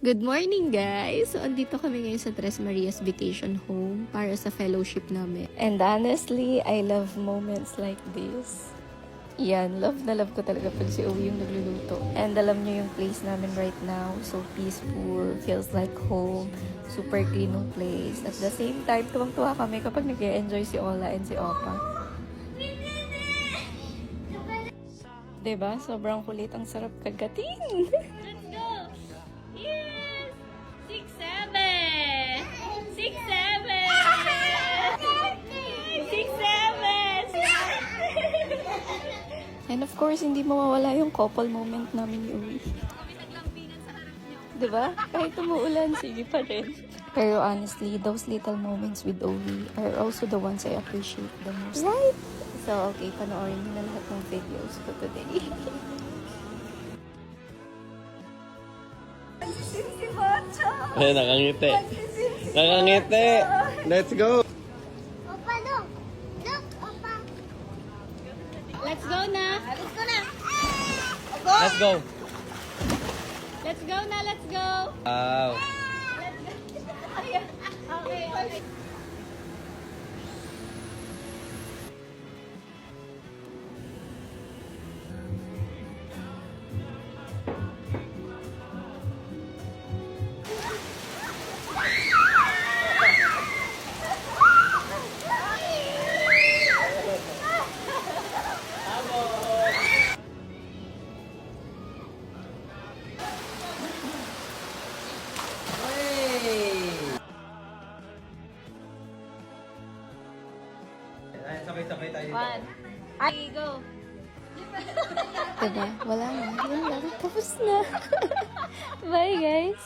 Good morning, guys! So, andito kami ngayon sa Tres Marias Vacation Home para sa fellowship namin. And honestly, I love moments like this. Yan, love na love ko talaga pag si Owie yung nagluluto. And alam niyo yung place namin right now, so peaceful, feels like home, super clean yung place. At the same time, tuwang-tuwa kami kapag nag-enjoy si Ola and si Opa. Diba? Sobrang kulit, ang sarap kagatin. Let's go! Yes! 6, 7! 6, 7! 6, 7! And of course, hindi mawawala yung couple moment namin ni Uwi. Diba? Kahit umuulan, sige pa rin. Pero honestly, those little moments with Uwi are also the ones I appreciate the most. Right? So, okay, panoorin nyo na lahat ng videos ko today. Ay, nakangiti. Nakangiti. Let's go. Opa, look! Look, Opa! Let's go na! Let's go na! Let's go. Let's go na! Let's go! Wow. Okay. Sabay-sabay tayo. 1. Ay, go! Diba? Wala na. Yun lang. Tapos na. Bye, guys!